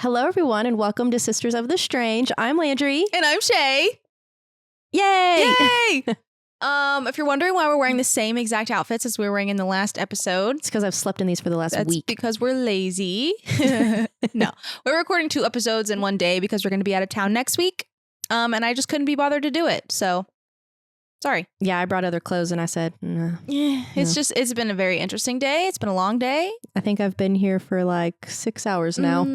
Hello, everyone, and welcome to Sisters of the Strange. I'm Landrey. And I'm Shae. Yay! Yay! If you're wondering why we're wearing the same exact outfits as we were wearing in the last episode, It's because I've slept in these for the last that's week. because we're lazy. No, we're recording 2 episodes in one day because we're going to be out of town next week. And I just couldn't be bothered to do it. So, sorry. Yeah, I brought other clothes and I said, no. Yeah, it's been a very interesting day. It's been a long day. I think I've been here for like 6 hours now.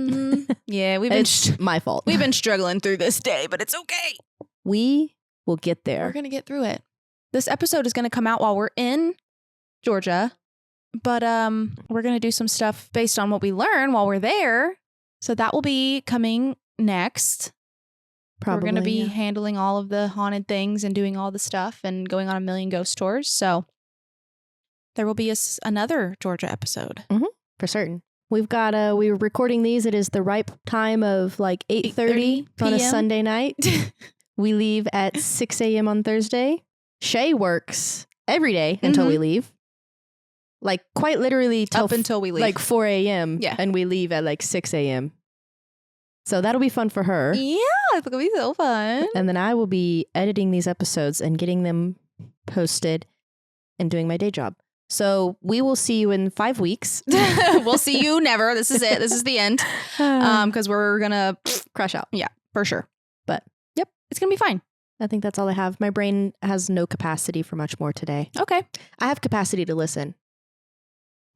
Yeah, It's my fault. we've been struggling through this day, but it's okay. We will get We're there. going to get through it. This episode is going to come out while we're in Georgia, but we're going to do some stuff based on what we learn while we're there. So that will be coming next. Probably. We're going to be handling all of the haunted things and doing all the stuff and going on a million ghost tours. So there will be another Georgia episode. For certain. We've got, we were recording these. It is the ripe time of like 8:30 on a PM. Sunday night. We leave at 6 a.m. on Thursday. Shae works every day until we leave. Like quite literally till Up until we leave. like 4 a.m. Yeah. And we leave at like 6 a.m. So that'll be fun for her. Yeah, it's going to be so fun. And then I will be editing these episodes and getting them posted and doing my day job. So we will see you in 5 weeks. We'll see you never. This is it. This is the end. Because we're going to Crash out. Yeah, for sure. But yep, it's going to be fine. I think that's all I have. My brain has no capacity for much more today. Okay. I have capacity to listen.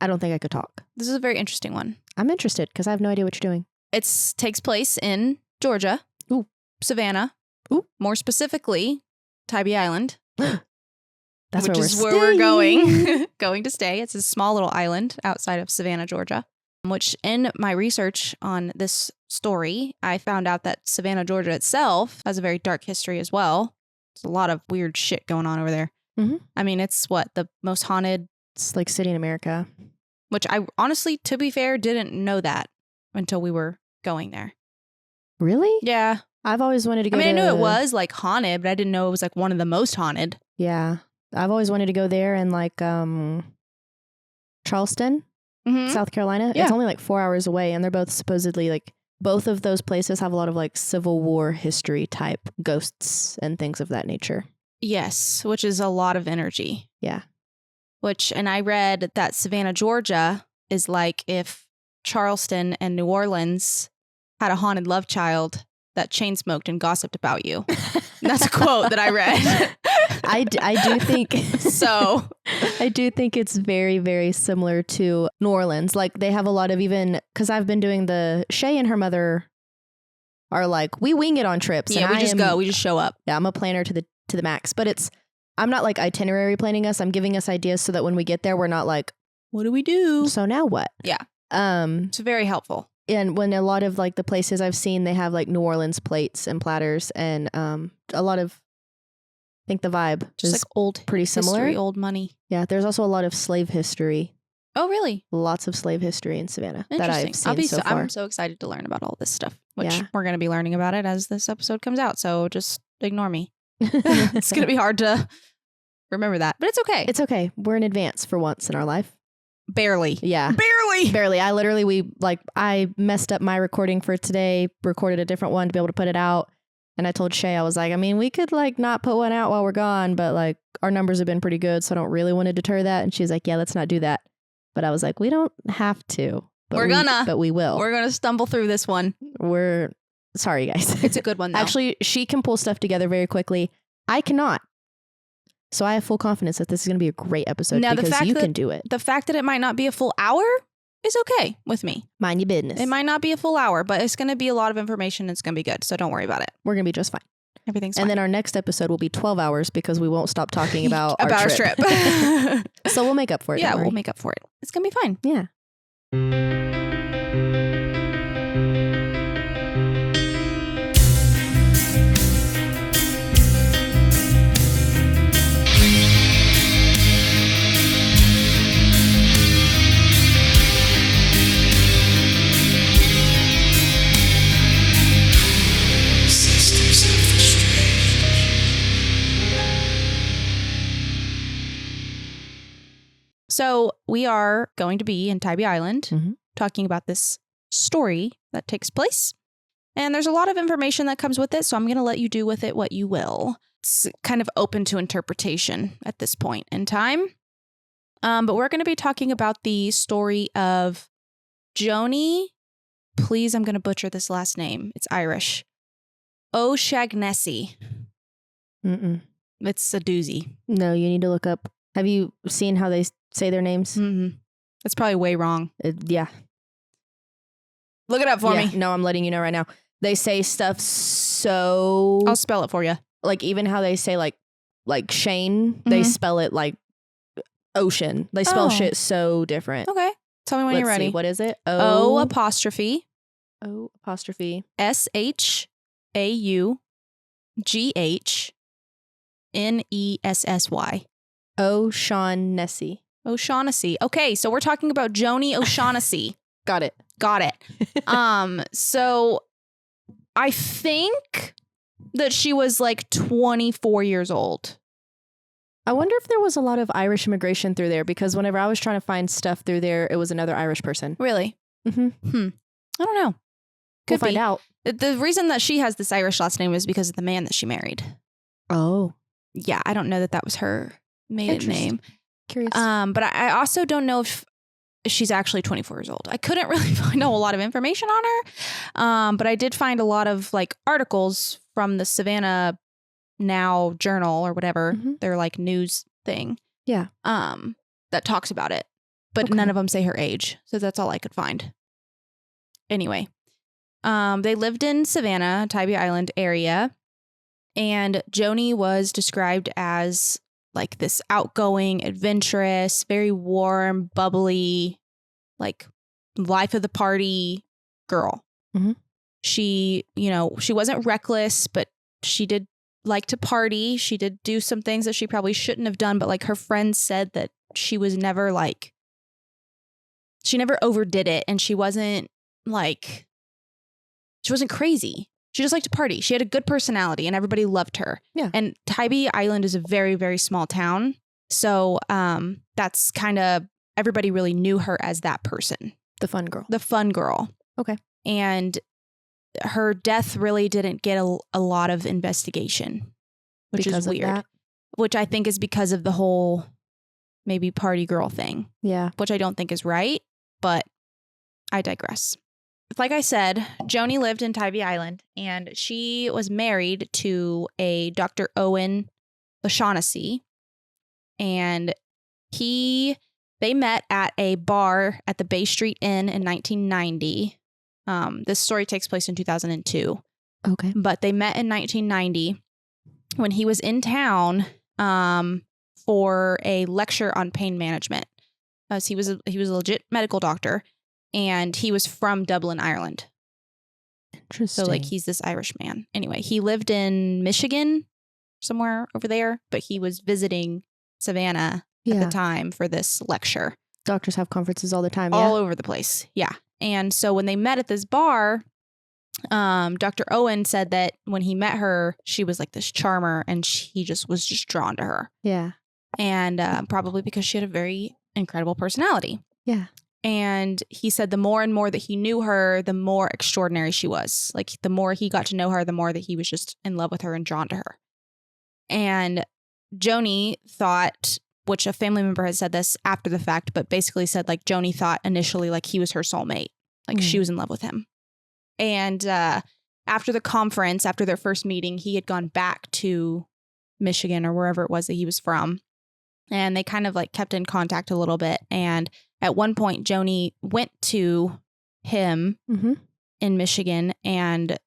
I don't think I could talk. This is a very interesting one. I'm interested because I have no idea what you're doing. It takes place in Georgia. Ooh. Savannah. Ooh. More specifically, Tybee Island. That's which where is we're where we're staying. going to stay. It's a small little island outside of Savannah, Georgia, which in my research on this story, I found out that Savannah, Georgia itself has a very dark history as well. There's a lot of weird shit going on over there. Mhm. I mean, it's the most haunted, It's like city in America. which I honestly, to be fair, didn't know that until we were going there. Really? Yeah. I've always wanted to go I mean, to... I knew it was like haunted, but I didn't know it was like one of the most haunted. Yeah. I've always wanted to go there and like Charleston, Mm-hmm. South Carolina. Yeah. It's only like 4 hours away and they're both supposedly like, both of those places have a lot of like Civil War history type ghosts and things of that nature. Yes, which is a lot of energy. Yeah. And I read that Savannah, Georgia is like if Charleston and New Orleans had a haunted love child that chain smoked and gossiped about you. That's a quote that I read. I do think So I do think it's very, very similar to New Orleans. Like they have a lot of even, because I've been doing Shae and her mother are like, we wing it on trips. yeah, and we just go. We just show up. Yeah, I'm a planner to the max, but I'm not like itinerary planning us. I'm giving us ideas so that when we get there, we're not like, What do we do? so now what? Yeah. It's very helpful. And when a lot of like the places I've seen, they have like New Orleans plates and platters and a lot of, I think the vibe Just is like old pretty similar. history, old money. Yeah, there's also a lot of slave history. Oh, really? Lots of slave history in Savannah that Interesting. I've seen so far. I'm so excited to learn about all this stuff, which Yeah. we're going to be learning about it as this episode comes out. So just ignore me. It's going to be hard to remember that, but it's okay. It's okay. We're in advance for once in our life. barely. Yeah. Barely. Barely. I messed up my recording for today, recorded a different one to be able to put it out. And I told Shae, I was like, I mean, we could like not put one out while we're gone, but like our numbers have been pretty good. So I don't really want to deter that. And she's like, yeah, let's not do that. But I was like, we don't have to. But But we will. We're going to stumble through this one. We're sorry, guys. It's a good one, though. Actually, she can pull stuff together very quickly. I cannot. So I have full confidence that this is going to be a great episode Now, because you can do it. The fact that it might not be a full hour is okay with me. Mind your business. It might not be a full hour, but it's going to be a lot of information. It's going to be good. So don't worry about it. We're going to be just fine. Everything's And fine. then our next episode will be 12 hours because we won't stop talking about, our our trip. So we'll make up for it. Yeah, don't worry. we'll make up for it. It's going to be fine. Yeah. So we are going to be in Tybee Island Mhm. talking about this story that takes place. And there's a lot of information that comes with it, so I'm going to let you do with it what you will. It's kind of open to interpretation at this point in time. But we're going to be talking about the story of Jonie, please, I'm going to butcher this last name. It's Irish. O'Shaghnessy. It's a doozy. No, you need to look up. Have you seen how they say their names? Mm-hmm. That's probably way wrong. Yeah. Look it up for me. No, I'm letting you know right now. They say stuff so... I'll spell it for you. Like even how they say like Shane, they spell it like ocean. They spell shit so different. Okay. Tell me when you're ready. See, what is it? O apostrophe. O apostrophe. SHAUGHNESSY. O'Shaghnessy. O'Shaghnessy. Okay, so we're talking about Jonie O'Shaghnessy. Got it. So I think that she was like 24 years old. I wonder if there was a lot of Irish immigration through there, because whenever I was trying to find stuff through there, it was another Irish person. Really? Mm-hmm. I don't know. We'll find out. The reason that she has this Irish last name is because of the man that she married. Oh. Yeah, I don't know that was her maiden name. Curious. But I also don't know if she's actually 24 years old. I couldn't really find a whole lot of information on her. But I did find a lot of like articles from the Savannah Now Journal or whatever, their like news thing. Yeah. That talks about it. But none of them say her age. So that's all I could find. Anyway, they lived in Savannah, Tybee Island area. And Jonie was described as like this outgoing, adventurous, very warm, bubbly, like life of the party girl. She, she wasn't reckless, but she did like to party. She did do some things that she probably shouldn't have done. But like her friends said that she was never like, she never overdid it. And she wasn't crazy. She just liked to party. She had a good personality and everybody loved her. Yeah. And Tybee Island is a very, very small town. So that's kind of, everybody really knew her as that person. The fun girl. The fun girl. Okay. And her death really didn't get a lot of investigation, which is weird. Which I think is because of the whole maybe party girl thing. Yeah. Which I don't think is right, but I digress. Like I said, Jonie lived in Tybee Island, and she was married to a Dr. Owen O'Shaghnessy, and they met at a bar at the Bay Street Inn in 1990. This story takes place in 2002. Okay. But they met in 1990 when he was in town for a lecture on pain management. He was a legit medical doctor. And he was from Dublin, Ireland. Interesting. So, like, he's this Irish man. Anyway, he lived in Michigan, somewhere over there, but he was visiting Savannah at the time for this lecture. Doctors have conferences all the time. All over the place. Yeah. And so when they met at this bar, Dr. Owen said that when he met her, she was like this charmer, and he was just drawn to her. Yeah. And probably because she had a very incredible personality. Yeah. And he said the more and more that he knew her, the more extraordinary she was. Like the more he got to know her, the more that he was just in love with her and drawn to her. And Jonie thought, which a family member had said this after the fact, but basically said like Jonie thought initially like he was her soulmate. Like she was in love with him. And after the conference, after their first meeting, he had gone back to Michigan or wherever it was that he was from. And they kind of like kept in contact a little bit. And at one point, Jonie went to him in Michigan, and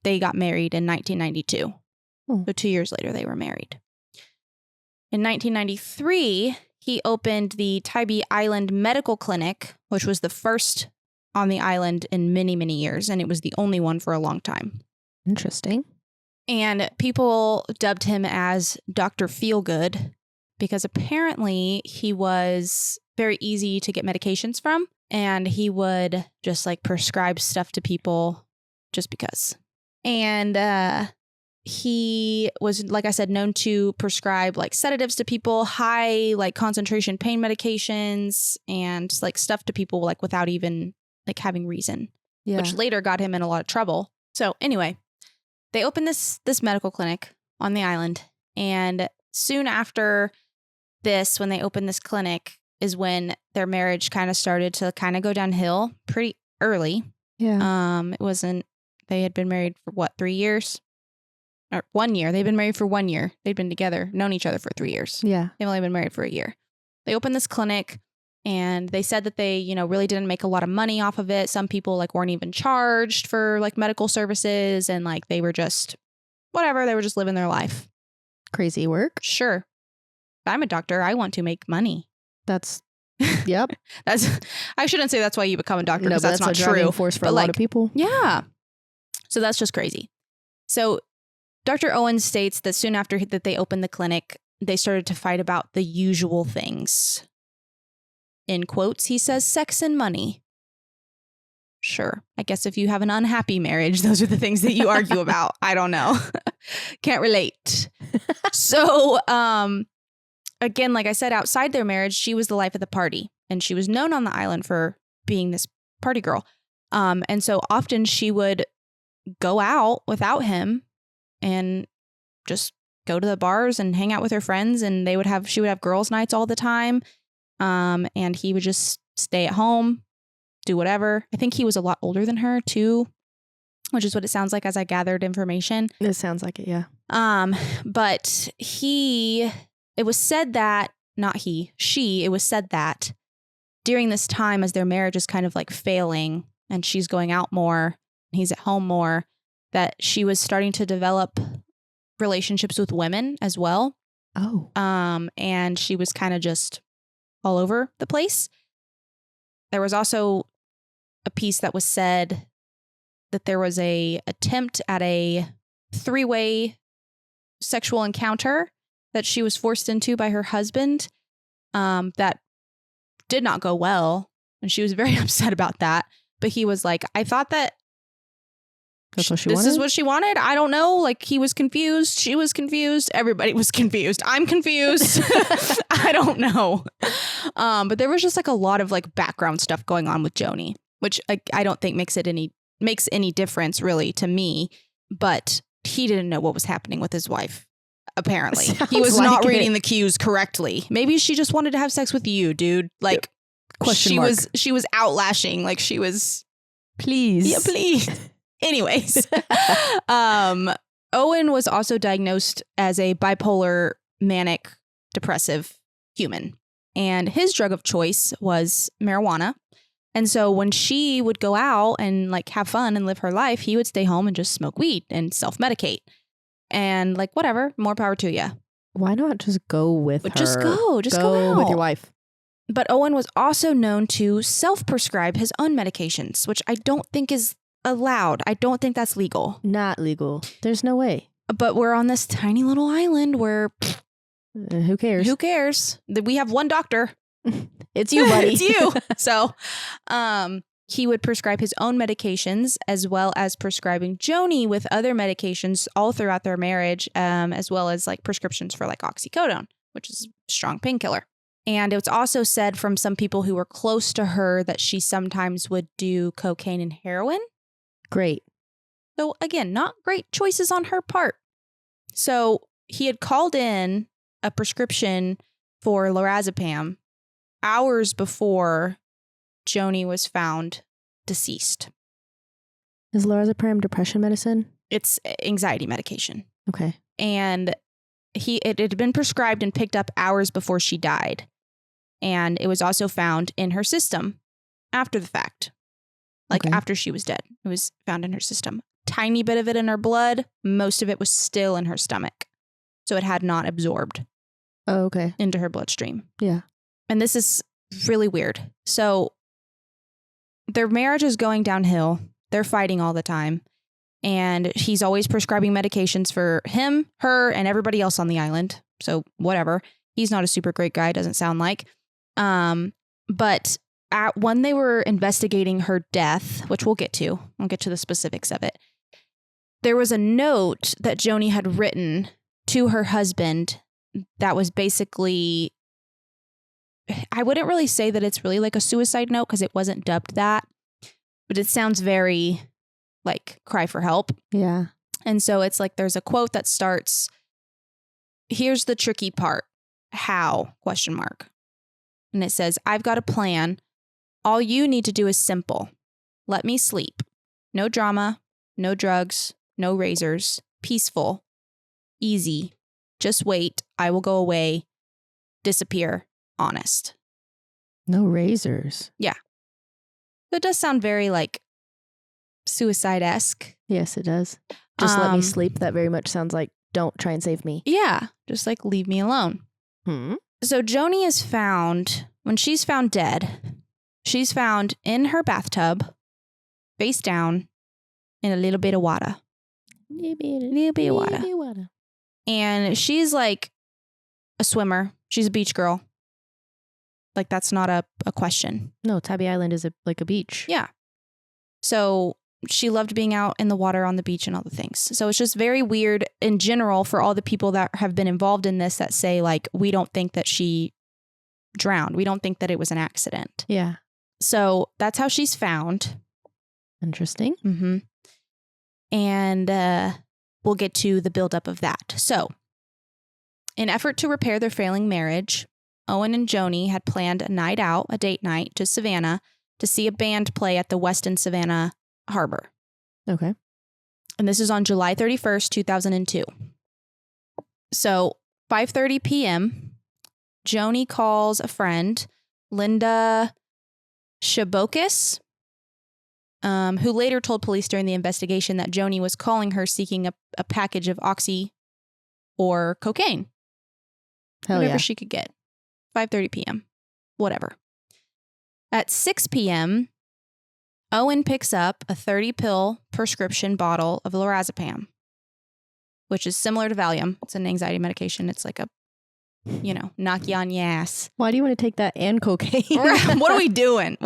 they got married in 1992. So 2 years later, they were married. In 1993, he opened the Tybee Island Medical Clinic, which was the first on the island in many, many years. And it was the only one for a long time. Interesting. And people dubbed him as Dr. Feelgood because apparently he was very easy to get medications from. And he would just like prescribe stuff to people just because. And he was, like I said, known to prescribe like sedatives to people, high like concentration pain medications, and like stuff to people like without even like having reason, Yeah. which later got him in a lot of trouble. So anyway, they opened this medical clinic on the island. And soon after this, when they opened this clinic, is when their marriage kind of started to kind of go downhill pretty early. Yeah. It wasn't, they had been married for what, 3 years? Or 1 year. They'd been married for 1 year. They'd been together, known each other for 3 years. Yeah. They've only been married for a year. They opened this clinic and they said that they, you know, really didn't make a lot of money off of it. Some people like weren't even charged for like medical services, and like they were just whatever. They were just living their life. Crazy work. Sure. If I'm a doctor, I want to make money. That's, yep. I shouldn't say that's why you become a doctor, No, because but that's not a driving true. force for But a lot like, of people. yeah. So that's just crazy. So Dr. Owens states that soon after that they opened the clinic, they started to fight about the usual things. In quotes, he says, sex and money. Sure. I guess if you have an unhappy marriage, those are the things that you argue about. I don't know. Can't relate. So, again, like I said, outside their marriage, she was the life of the party, and she was known on the island for being this party girl. And so often she would go out without him and just go to the bars and hang out with her friends, and she would have girls' nights all the time. And he would just stay at home, do whatever. I think he was a lot older than her too, which is what it sounds like as I gathered information. It sounds like it, yeah. But it was said that, it was said that during this time, as their marriage is kind of like failing and she's going out more, and he's at home more, that she was starting to develop relationships with women as well. Oh. And she was kind of just all over the place. There was also a piece that was said that there was a attempt at a 3-way sexual encounter that she was forced into by her husband, that did not go well. And she was very upset about that. But he was like, I thought that That's what she this wanted? is what she wanted. I don't know. Like, he was confused. She was confused. Everybody was confused. I'm confused. I don't know. But there was just like a lot of like background stuff going on with Jonie, which I don't think makes any difference really to me. But he didn't know what was happening with his wife. Apparently, he was like not it. reading the cues correctly. Maybe she just wanted to have sex with you, dude. Like, Question mark. she was outlashing. Like, she was, Please. yeah, please. Anyways, Owen was also diagnosed as a bipolar manic depressive human, and his drug of choice was marijuana. And so when she would go out and like have fun and live her life, he would stay home and just smoke weed and self-medicate. And like, whatever, more power to you. Why not just go with her? Just go with out. your wife. But Owen was also known to self-prescribe his own medications, which I don't think is allowed. I don't think that's legal. Not legal. There's no way. But we're on this tiny little island where Who cares? who cares? We have one doctor. It's you, buddy. It's you. So he would prescribe his own medications as well as prescribing Jonie with other medications all throughout their marriage, as well as like prescriptions for like oxycodone, which is a strong painkiller. And it was also said from some people who were close to her that she sometimes would do cocaine and heroin. Great. So again, not great choices on her part. So he had called in a prescription for lorazepam hours before Jonie was found deceased. Is lorazepam depression medicine? It's anxiety medication. Okay. And it had been prescribed and picked up hours before she died. And it was also found in her system after the fact. Like after she was dead. It was found in her system. Tiny bit of it in her blood. Most of it was still in her stomach. So it had not absorbed into her bloodstream. Yeah. And this is really weird. So their marriage is going downhill. They're fighting all the time. And he's always prescribing medications for him, her, and everybody else on the island. So whatever. He's not a super great guy, doesn't sound like. But when they were investigating her death, which we'll get to the specifics of it, there was a note that Jonie had written to her husband that was basically, I wouldn't really say that it's really like a suicide note because it wasn't dubbed that, but it sounds very like cry for help. Yeah. And so it's like there's a quote that starts, here's the tricky part. How? ? And it says, I've got a plan. All you need to do is simple. Let me sleep. No drama, no drugs, no razors. Peaceful. Easy. Just wait. I will go away. Disappear. Honest. No razors. Yeah. It does sound very like suicide-esque. Yes, it does. Just let me sleep. That very much sounds like don't try and save me. Yeah. Just like leave me alone. So Jonie is found, when she's found dead, she's found in her bathtub, face down, in a little bit of water. Little bit of water. And she's like a swimmer. She's a beach girl. Like that's not a question. No, Tybee Island is like a beach. Yeah. So she loved being out in the water on the beach and all the things. So it's just very weird in general for all the people that have been involved in this that say like, we don't think that she drowned. We don't think that it was an accident. Yeah. So that's how she's found. Interesting. Mm-hmm. And we'll get to the buildup of that. So in effort to repair their failing marriage, Owen and Jonie had planned a night out, a date night to Savannah to see a band play at the Westin Savannah Harbor. Okay. And this is on July 31st, 2002. So 5:30 p.m., Jonie calls a friend, Linda Shabokis, who later told police during the investigation that Jonie was calling her seeking a package of oxy or cocaine. Hell whatever yeah. she could get. 5:30 p.m. Whatever. At 6 p.m., Owen picks up a 30-pill prescription bottle of lorazepam, which is similar to Valium. It's an anxiety medication. It's like a, knock you on your ass. Why do you want to take that and cocaine? What are we doing?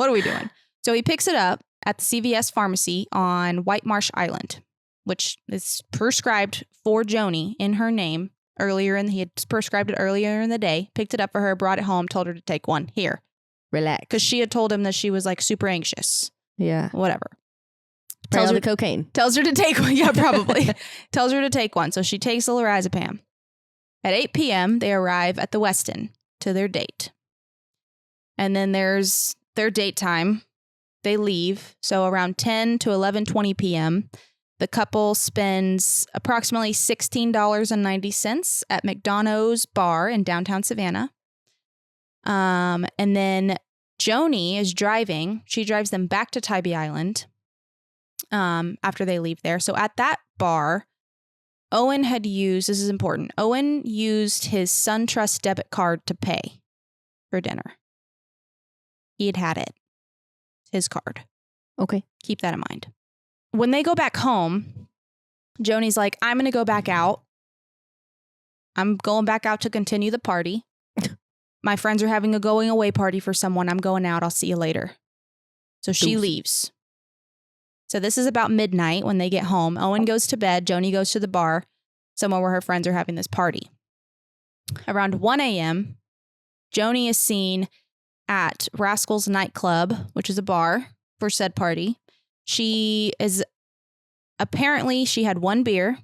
So he picks it up at the CVS pharmacy on White Marsh Island, which is prescribed for Jonie in her name he had prescribed it earlier in the day, picked it up for her, brought it home, told her to take one. Here. Relax. Because she had told him that she was like super anxious. Yeah. Whatever. Tells her the cocaine. Tells her to take one. Yeah, probably. Tells her to take one. So she takes the lorazepam. At 8 p.m., they arrive at the Westin to their date. And then there's their date time. They leave. So around 10 to 11:20 p.m., the couple spends approximately $16.90 at McDonough's bar in downtown Savannah. And then Jonie is driving. She drives them back to Tybee Island after they leave there. So at that bar, Owen had used, this is important, Owen used his SunTrust debit card to pay for dinner. He had it. His card. Okay. Keep that in mind. When they go back home, Jonie's like, I'm going to go back out. I'm going back out to continue the party. My friends are having a going away party for someone. I'm going out. I'll see you later. So she leaves. So this is about midnight when they get home. Owen goes to bed. Jonie goes to the bar, somewhere where her friends are having this party. Around 1 a.m., Jonie is seen at Rascal's Nightclub, which is a bar for said party. She had one beer,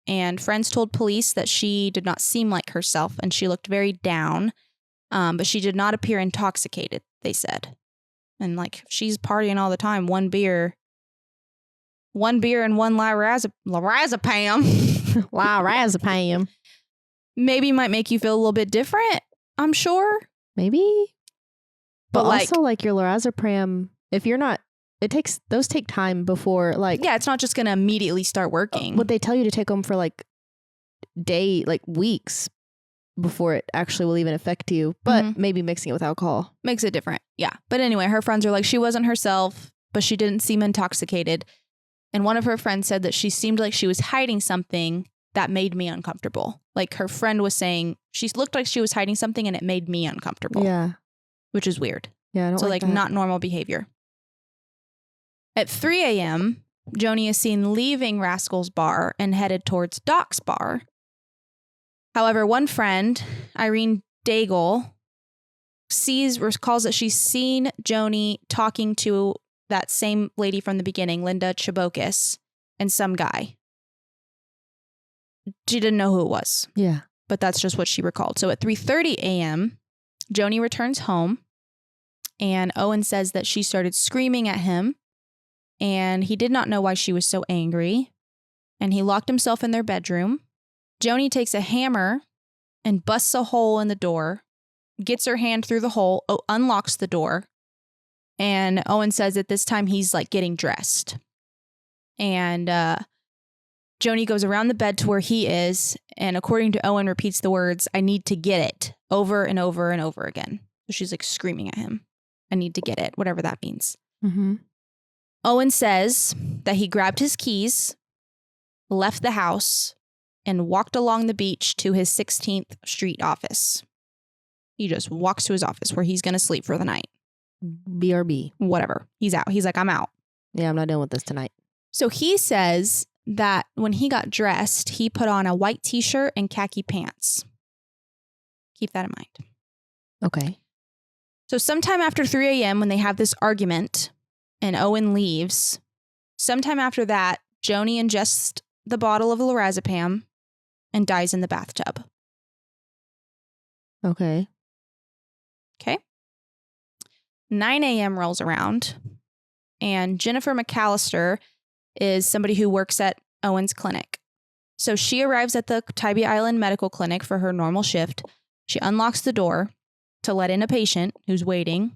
and friends told police that she did not seem like herself and she looked very down, but she did not appear intoxicated, they said. And like, she's partying all the time, one beer and one lorazepam. Lorazepam. Maybe might make you feel a little bit different, I'm sure. Maybe. But like, also like your lorazepam, if you're not, those take time before like. Yeah, it's not just going to immediately start working. Would they tell you to take them for like weeks before it actually will even affect you? But maybe mixing it with alcohol makes it different. Yeah. But anyway, her friends are like, she wasn't herself, but she didn't seem intoxicated. And one of her friends said that she seemed like she was hiding something that made me uncomfortable. Like her friend was saying, she looked like she was hiding something and it made me uncomfortable. Yeah. Which is weird. Yeah. I don't so like not normal behavior. At 3 a.m., Jonie is seen leaving Rascal's bar and headed towards Doc's bar. However, one friend, Irene Daigle, recalls that she's seen Jonie talking to that same lady from the beginning, Linda Chabokas, and some guy. She didn't know who it was. Yeah. But that's just what she recalled. So at 3:30 a.m., Jonie returns home, and Owen says that she started screaming at him, and he did not know why she was so angry, and he locked himself in their bedroom. Jonie takes a hammer and busts a hole in the door, gets her hand through the hole, unlocks the door, and Owen says at this time he's like getting dressed. And Jonie goes around the bed to where he is, and according to Owen, repeats the words, "I need to get it," over and over and over again. So she's like screaming at him, "I need to get it," whatever that means. Mm-hmm. Owen says that he grabbed his keys, left the house, and walked along the beach to his 16th Street office. He just walks to his office where he's going to sleep for the night. BRB. Whatever. He's out. He's like, "I'm out." Yeah, I'm not dealing with this tonight. So he says that when he got dressed, he put on a white t-shirt and khaki pants. Keep that in mind. Okay. So sometime after 3 a.m. when they have this argument and Owen leaves, sometime after that, Jonie ingests the bottle of lorazepam and dies in the bathtub. Okay. Okay. 9 a.m. rolls around, and Jennifer McAllister is somebody who works at Owen's clinic. So she arrives at the Tybee Island Medical Clinic for her normal shift. She unlocks the door to let in a patient who's waiting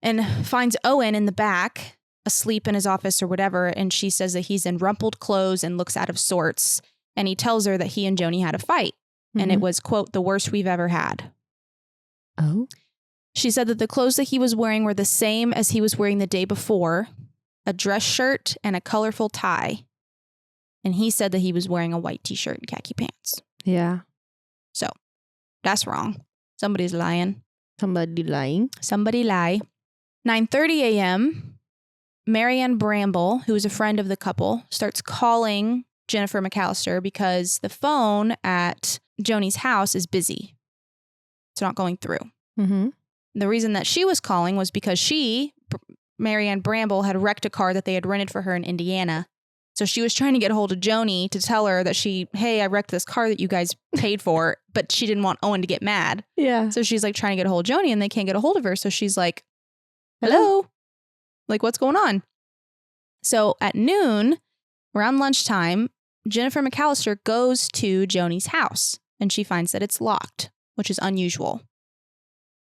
and finds Owen in the back, asleep in his office or whatever. And she says that he's in rumpled clothes and looks out of sorts. And he tells her that he and Jonie had a fight. And it was, quote, "the worst we've ever had." Oh. She said that the clothes that he was wearing were the same as he was wearing the day before, a dress shirt and a colorful tie. And he said that he was wearing a white t-shirt and khaki pants. Yeah. So that's wrong. Somebody's lying. Somebody lying. Somebody lie. 9:30 a.m., Marianne Bramble, who is a friend of the couple, starts calling Jennifer McAllister because the phone at Jonie's house is busy. It's not going through. Mm-hmm. The reason that she was calling was because Marianne Bramble, had wrecked a car that they had rented for her in Indiana. So she was trying to get a hold of Jonie to tell her that hey, I wrecked this car that you guys paid for, but she didn't want Owen to get mad. Yeah. So she's like trying to get a hold of Jonie and they can't get a hold of her. So she's like, "Hello? Like, what's going on?" So at noon, around lunchtime, Jennifer McAllister goes to Jonie's house and she finds that it's locked, which is unusual.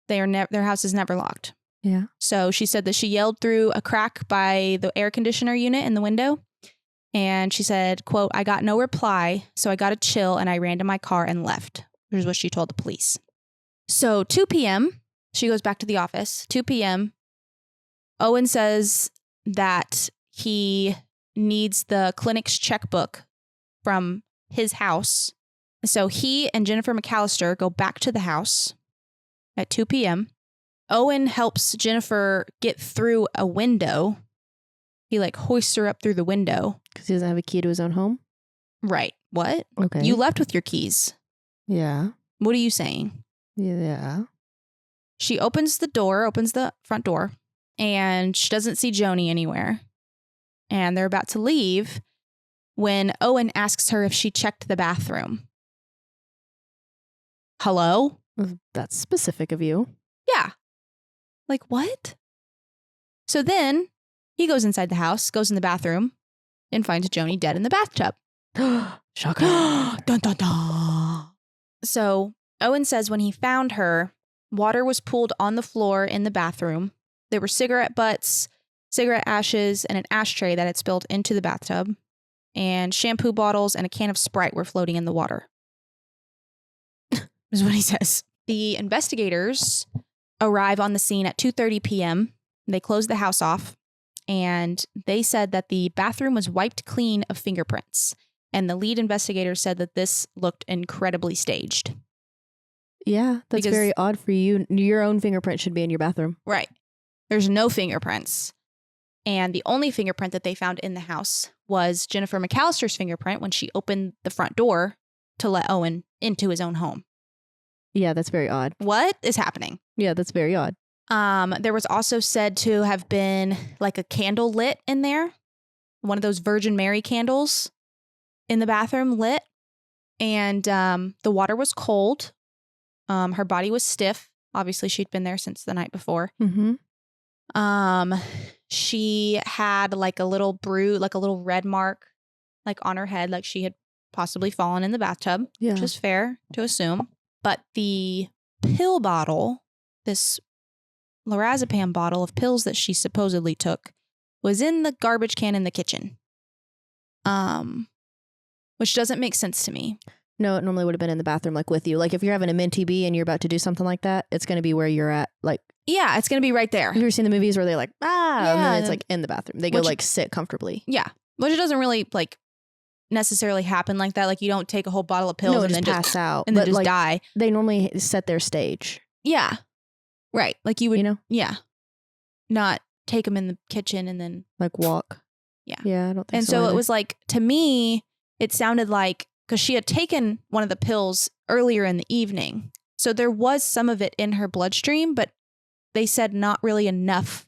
Their house is never locked. Yeah. So she said that she yelled through a crack by the air conditioner unit in the window. And she said, quote, "I got no reply, so I got a chill and I ran to my car and left," which is what she told the police. So 2 p.m., she goes back to the office. 2 p.m., Owen says that he needs the clinic's checkbook from his house. So he and Jennifer McAllister go back to the house at 2 p.m. Owen helps Jennifer get through a window. He hoists her up through the window. Because he doesn't have a key to his own home? Right. What? Okay. You left with your keys. Yeah. What are you saying? Yeah. She opens the front door, and she doesn't see Jonie anywhere. And they're about to leave when Owen asks her if she checked the bathroom. Hello? That's specific of you. Yeah. Like, what? So then he goes inside the house, goes in the bathroom, and finds Jonie dead in the bathtub. Shocker. Dun, dun, dun. So Owen says when he found her, water was pooled on the floor in the bathroom. There were cigarette butts, cigarette ashes, and an ashtray that had spilled into the bathtub. And shampoo bottles and a can of Sprite were floating in the water. Is what he says. The investigators arrive on the scene at 2:30 p.m. They close the house off, and they said that the bathroom was wiped clean of fingerprints. And the lead investigator said that this looked incredibly staged. Yeah, that's very odd for you. Your own fingerprint should be in your bathroom. Right. There's no fingerprints. And the only fingerprint that they found in the house was Jennifer McAllister's fingerprint when she opened the front door to let Owen into his own home. Yeah, that's very odd. What is happening? Yeah, that's very odd. There was also said to have been like a candle lit in there. One of those Virgin Mary candles in the bathroom lit. And the water was cold. Her body was stiff. Obviously, she'd been there since the night before. She had like a little bruise, like a little red mark, like on her head, like she had possibly fallen in the bathtub, which is fair to assume. But the pill bottle, this lorazepam bottle of pills that she supposedly took, was in the garbage can in the kitchen. Which doesn't make sense to me. No, it normally would have been in the bathroom, like with you. Like if you're having a mint TB and you're about to do something like that, it's going to be where you're at. Like, yeah, it's going to be right there. have you ever seen the movies where they're like, and then it's like in the bathroom. They go like sit comfortably. Yeah, which it doesn't really like necessarily happen like that. Like you don't take a whole bottle of pills and then pass out and then just like, die. They normally set their stage. Yeah, right. Like you would, yeah, not take them in the kitchen and then like walk. Yeah, yeah, I don't think. And so it was like, to me, it sounded like, because she had taken one of the pills earlier in the evening, so there was some of it in her bloodstream, but they said not really enough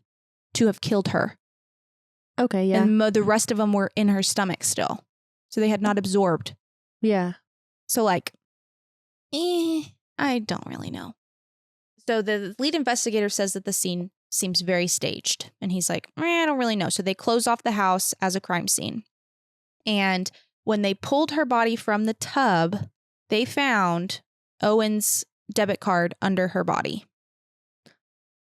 to have killed her. Okay, yeah. And the rest of them were in her stomach still, so they had not absorbed. Yeah. So like, I don't really know. So the lead investigator says that the scene seems very staged, and he's like, I don't really know. So they close off the house as a crime scene, and when they pulled her body from the tub, they found Owen's debit card under her body.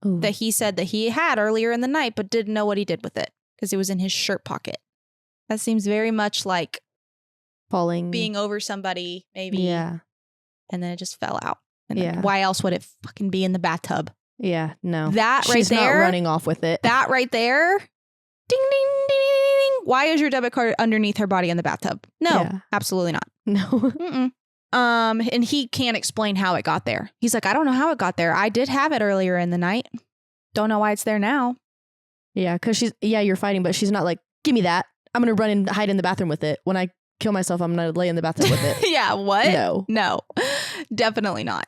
Ooh. That he said that he had earlier in the night, but didn't know what he did with it because it was in his shirt pocket. That seems very much like being over somebody, maybe. Yeah. And then it just fell out. And why else would it fucking be in the bathtub? Yeah, no. That right there. She's not running off with it. That right there. Ding, ding, ding, ding, ding. Why is your debit card underneath her body in the bathtub? No, absolutely not. No. And he can't explain how it got there. He's like, I don't know how it got there. I did have it earlier in the night. Don't know why it's there now. Yeah, because you're fighting, but she's not like, give me that. I'm going to run and hide in the bathroom with it. When I kill myself, I'm going to lay in the bathtub with it. Yeah, what? No, definitely not.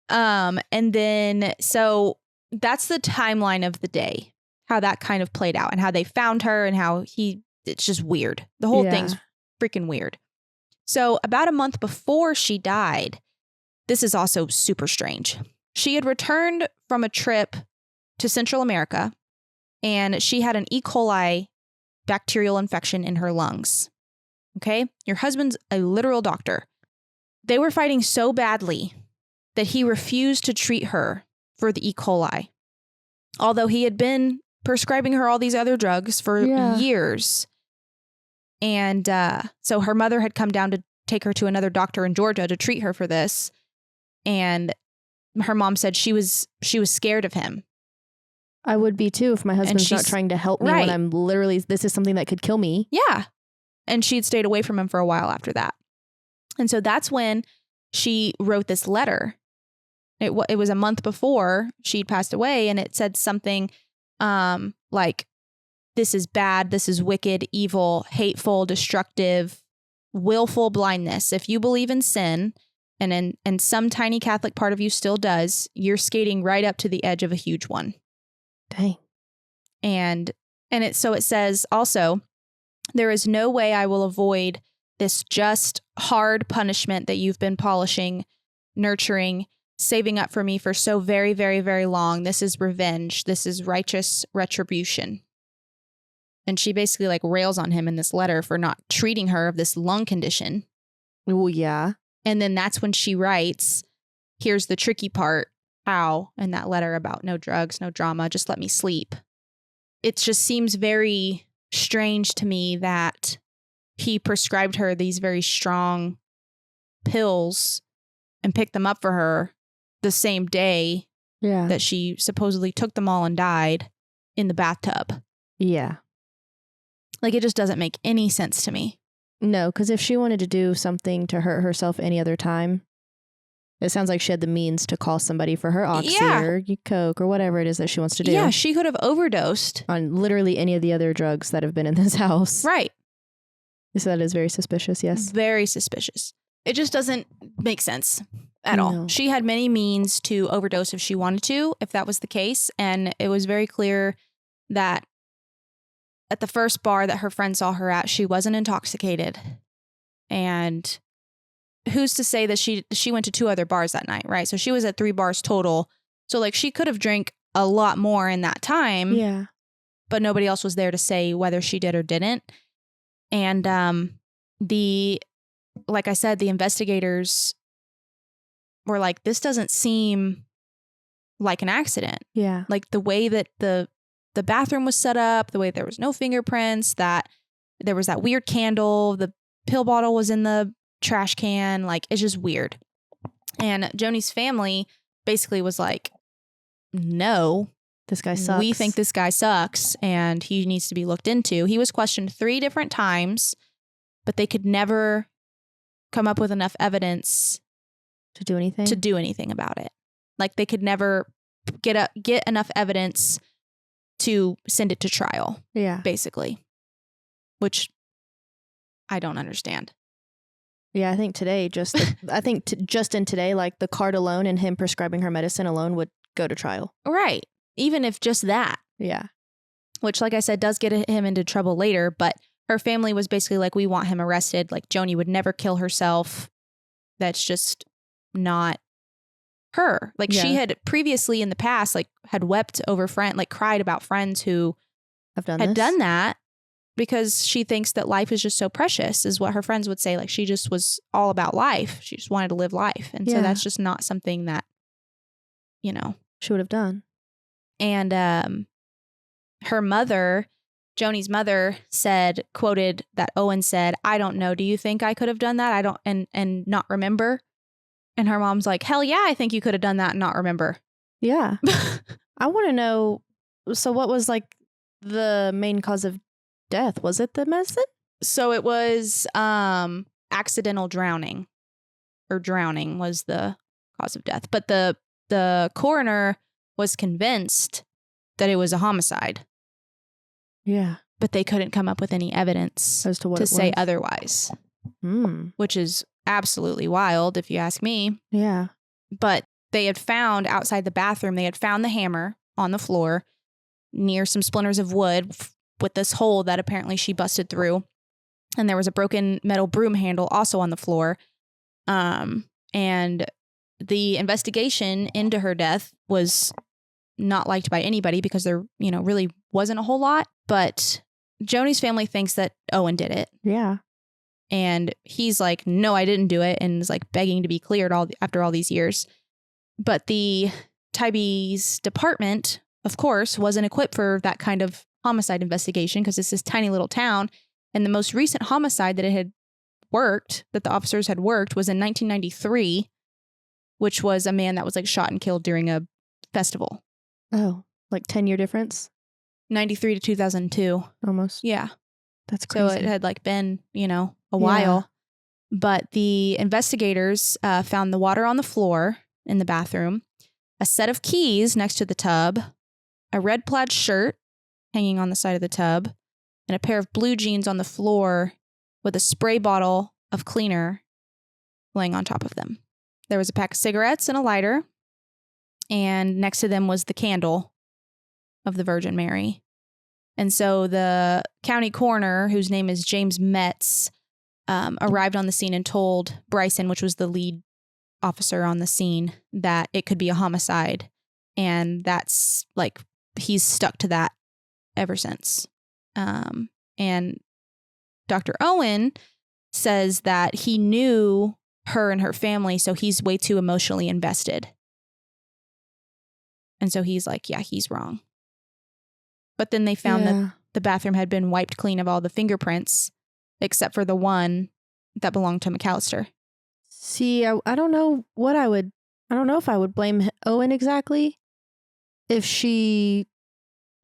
And then, so that's the timeline of the day, how that kind of played out and how they found her and how it's just weird. The whole thing's freaking weird. So about a month before she died, this is also super strange. She had returned from a trip to Central America, and she had an E. coli bacterial infection in her lungs. Okay? Your husband's a literal doctor. They were fighting so badly that he refused to treat her for the E. coli, although he had been prescribing her all these other drugs for years. And so her mother had come down to take her to another doctor in Georgia to treat her for this. And her mom said she was scared of him. I would be too if my husband's not trying to help me when I'm literally, this is something that could kill me. Yeah. And she'd stayed away from him for a while after that. And so that's when she wrote this letter. It was a month before she'd passed away, and it said something like, this is bad, this is wicked, evil, hateful, destructive, willful blindness. If you believe in sin, and some tiny Catholic part of you still does, you're skating right up to the edge of a huge one. Dang. And it says also, there is no way I will avoid this just hard punishment that you've been polishing, nurturing, saving up for me for so very, very, very long. This is revenge. This is righteous retribution. And she basically like rails on him in this letter for not treating her of this lung condition. Oh, yeah. And then that's when she writes, here's the tricky part, how, in that letter about no drugs, no drama, just let me sleep. It just seems very strange to me that he prescribed her these very strong pills and picked them up for her the same day that she supposedly took them all and died in the bathtub. Yeah. Like, it just doesn't make any sense to me. No, because if she wanted to do something to hurt herself any other time, it sounds like she had the means to call somebody for her oxy or coke or whatever it is that she wants to do. Yeah, she could have overdosed on literally any of the other drugs that have been in this house. Right. So that is very suspicious, yes. Very suspicious. It just doesn't make sense. at all. No. She had many means to overdose if she wanted to, if that was the case. And it was very clear that at the first bar that her friend saw her at, she wasn't intoxicated. And who's to say that she went to 2 other bars that night, right? So she was at 3 bars total. So like she could have drank a lot more in that time. Yeah. But nobody else was there to say whether she did or didn't. And like I said, the investigators were like, this doesn't seem like an accident. Yeah. Like the way that the bathroom was set up, the way there was no fingerprints, that there was that weird candle, the pill bottle was in the trash can. Like, it's just weird. And Jonie's family basically was like, no, this guy sucks. we think this guy sucks and he needs to be looked into. He was questioned 3 different times, but they could never come up with enough evidence to do anything about it. Like they could never get enough evidence to send it to trial. Yeah. Basically, which I don't understand. Yeah, I think today, just in today, like the card alone and him prescribing her medicine alone would go to trial. Right. Even if just that. Yeah. Which, like I said, does get him into trouble later. But her family was basically like, we want him arrested. Like Jonie would never kill herself. That's just not her. Like she had previously in the past, like had wept over cried about friends who had done that because she thinks that life is just so precious, is what her friends would say. Like she just was all about life. She just wanted to live life. And so that's just not something that, she would have done. And her mother, Jonie's mother, quoted that Owen said, "I don't know. Do you think I could have done that? I don't," and not remember. And her mom's like, "Hell yeah, I think you could have done that and not remember." Yeah. I want to know, so what was like the main cause of death? Was it the medicine? So it was accidental drowning, or drowning was the cause of death. But the coroner was convinced that it was a homicide. Yeah. But they couldn't come up with any evidence as to what to say otherwise. Which is absolutely wild, if you ask me. Yeah. But they had found outside the bathroom, they had found the hammer on the floor near some splinters of wood with this hole that apparently she busted through. And there was a broken metal broom handle also on the floor. And the investigation into her death was not liked by anybody because there, really wasn't a whole lot. But Jonie's family thinks that Owen did it. Yeah. And he's like, no, I didn't do it. And is like begging to be cleared after all these years. But the Tybee's department, of course, wasn't equipped for that kind of homicide investigation because it's this tiny little town. And the most recent homicide that the officers had worked was in 1993, which was a man that was like shot and killed during a festival. Oh, like 10-year difference? 93 to 2002. Almost. Yeah. That's crazy. So it had like been, a while. But the investigators found the water on the floor in the bathroom, a set of keys next to the tub, a red plaid shirt hanging on the side of the tub, and a pair of blue jeans on the floor with a spray bottle of cleaner laying on top of them. There was a pack of cigarettes and a lighter, and next to them was the candle of the Virgin Mary. And so the county coroner, whose name is James Metz, arrived on the scene and told Bryson, which was the lead officer on the scene, that it could be a homicide. And that's like, he's stuck to that ever since. And Dr. Owen says that he knew her and her family, so he's way too emotionally invested. And so he's like, yeah, he's wrong. But then they found that the bathroom had been wiped clean of all the fingerprints, except for the one that belonged to McAllister. See, I don't know if I would blame Owen exactly. If she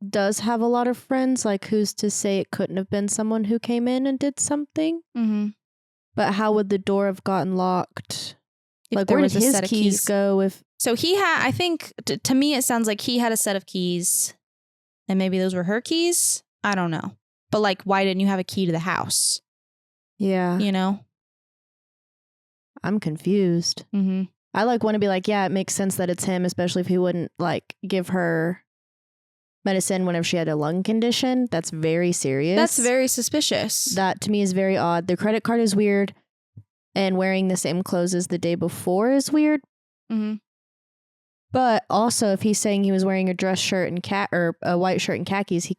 does have a lot of friends, like who's to say it couldn't have been someone who came in and did something? Mm-hmm. But how would the door have gotten locked? Like, where did his keys go? So he had, I think, to me, it sounds like he had a set of keys. And maybe those were her keys. I don't know. But like, why didn't you have a key to the house? Yeah. You know? I'm confused. Mm-hmm. I like want to be like, yeah, it makes sense that it's him, especially if he wouldn't like give her medicine whenever she had a lung condition. That's very serious. That's very suspicious. That to me is very odd. The credit card is weird, and wearing the same clothes as the day before is weird. Mm-hmm. But also, if he's saying he was wearing a dress shirt and or a white shirt and khakis, that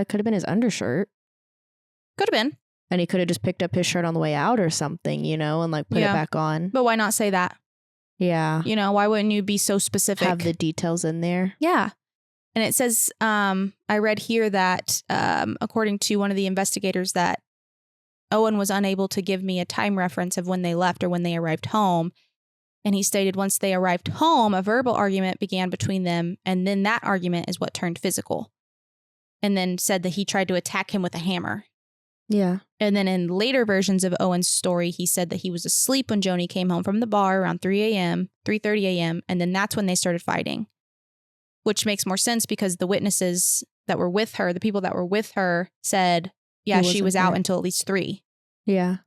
could have been his undershirt. Could have been. And he could have just picked up his shirt on the way out or something, you know, and like put it back on. But why not say that? Yeah. You know, why wouldn't you be so specific? Have the details in there. Yeah. And it says, I read here that according to one of the investigators that Owen was unable to give me a time reference of when they left or when they arrived home. And he stated once they arrived home, a verbal argument began between them. And then that argument is what turned physical. And then said that he tried to attack him with a hammer. Yeah. And then in later versions of Owen's story, he said that he was asleep when Jonie came home from the bar around 3:30 a.m. And then that's when they started fighting, which makes more sense because the witnesses that were with her, the people that were with her said, yeah, she was out until at least 3. Yeah.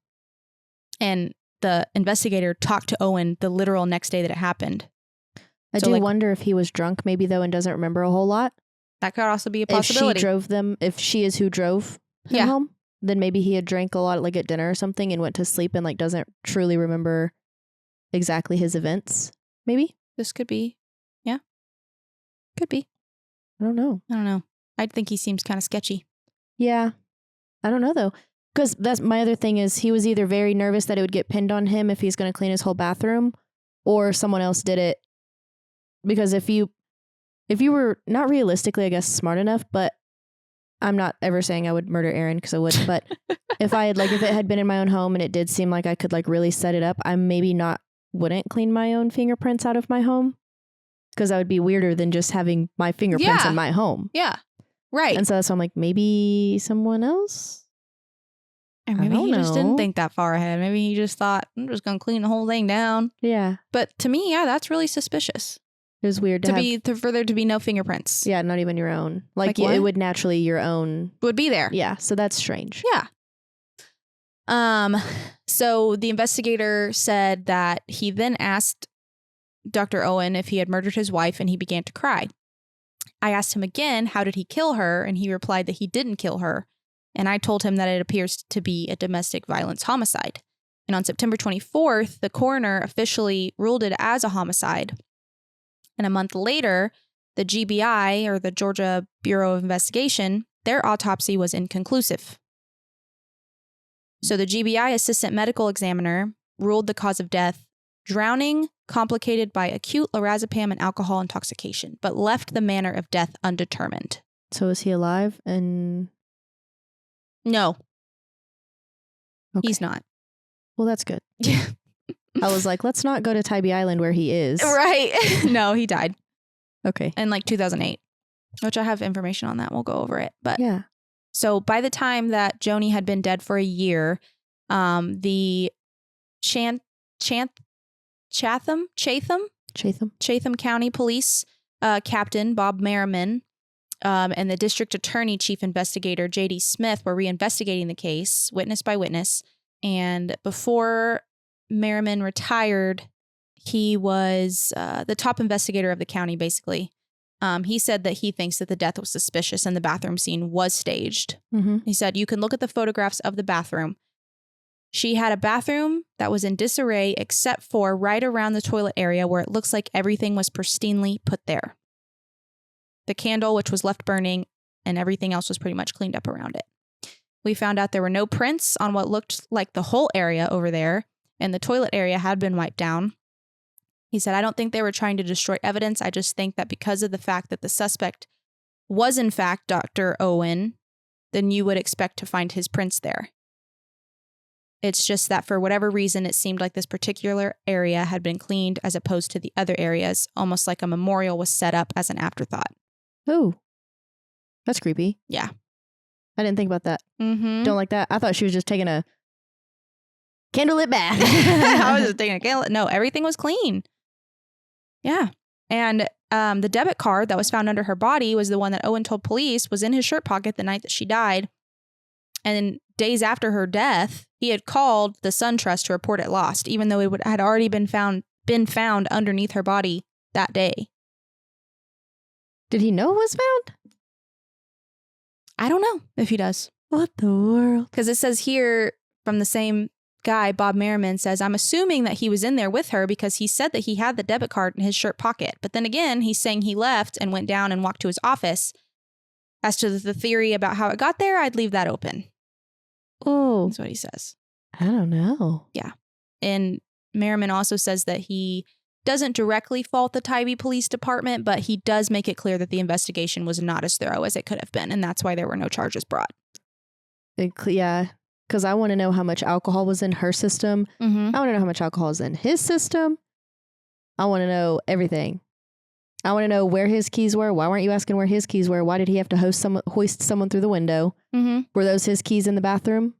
And the investigator talked to Owen the literal next day that it happened. I do wonder if he was drunk maybe though and doesn't remember a whole lot. That could also be a possibility. If she is who drove him home, then maybe he had drank a lot like at dinner or something and went to sleep and like doesn't truly remember exactly his events. Maybe. This could be. Yeah. Could be. I don't know. I think he seems kind of sketchy. Yeah. I don't know though. Because that's my other thing is he was either very nervous that it would get pinned on him if he's going to clean his whole bathroom or someone else did it. Because if you were not realistically, I guess, smart enough, but I'm not ever saying I would murder Aaron because I wouldn't. But if it had been in my own home and it did seem like I could like really set it up, I maybe wouldn't clean my own fingerprints out of my home because that would be weirder than just having my fingerprints in my home. Yeah. Right. And so that's why I'm like, maybe someone else? Or maybe he just didn't think that far ahead. Maybe he just thought, I'm just going to clean the whole thing down. Yeah. But to me, that's really suspicious. It was weird for there to be no fingerprints. Yeah, not even your own. Like it would naturally your own would be there. Yeah, so that's strange. Yeah. So the investigator said that he then asked Dr. Owen if he had murdered his wife and he began to cry. I asked him again, how did he kill her? And he replied that he didn't kill her. And I told him that it appears to be a domestic violence homicide. And on September 24th, the coroner officially ruled it as a homicide. And a month later, the GBI, or the Georgia Bureau of Investigation, their autopsy was inconclusive. So the GBI assistant medical examiner ruled the cause of death drowning complicated by acute lorazepam and alcohol intoxication, but left the manner of death undetermined. So is he alive? And no, okay. He's not. Well, that's good. I was like, let's not go to Tybee Island where he is. Right. No, he died. Okay. In like 2008, which I have information on that. We'll go over it. But yeah. So by the time that Jonie had been dead for a year, the Chatham County Police Captain Bob Merriman and the District Attorney Chief Investigator J.D. Smith were reinvestigating the case, witness by witness. And before Merriman retired, he was the top investigator of the county, basically. He said that he thinks that the death was suspicious and the bathroom scene was staged. Mm-hmm. He said, you can look at the photographs of the bathroom. She had a bathroom that was in disarray except for right around the toilet area where it looks like everything was pristinely put there. The candle, which was left burning, and everything else was pretty much cleaned up around it. We found out there were no prints on what looked like the whole area over there, and the toilet area had been wiped down. He said, I don't think they were trying to destroy evidence. I just think that because of the fact that the suspect was in fact Dr. Owen, then you would expect to find his prints there. It's just that for whatever reason, it seemed like this particular area had been cleaned as opposed to the other areas, almost like a memorial was set up as an afterthought. Oh, that's creepy. Yeah. I didn't think about that. Mm-hmm. Don't like that. I thought she was just taking a candlelit bath. I was just taking a candle. No, everything was clean. Yeah. And the debit card that was found under her body was the one that Owen told police was in his shirt pocket the night that she died. And days after her death, he had called the Sun Trust to report it lost, even though it had already been found been found underneath her body that day. Did he know it was found? I don't know if he does. What the world? Because it says here from the same guy, Bob Merriman, says, I'm assuming that he was in there with her because he said that he had the debit card in his shirt pocket. But then again, he's saying he left and went down and walked to his office. As to the theory about how it got there, I'd leave that open. Oh. That's what he says. I don't know. Yeah. And Merriman also says that he doesn't directly fault the Tybee Police Department, but he does make it clear that the investigation was not as thorough as it could have been. And that's why there were no charges brought. Yeah. Because I want to know how much alcohol was in her system. Mm-hmm. I want to know how much alcohol is in his system. I want to know everything. I want to know where his keys were. Why weren't you asking where his keys were? Why did he have to hoist someone through the window? Mm-hmm. Were those his keys in the bathroom?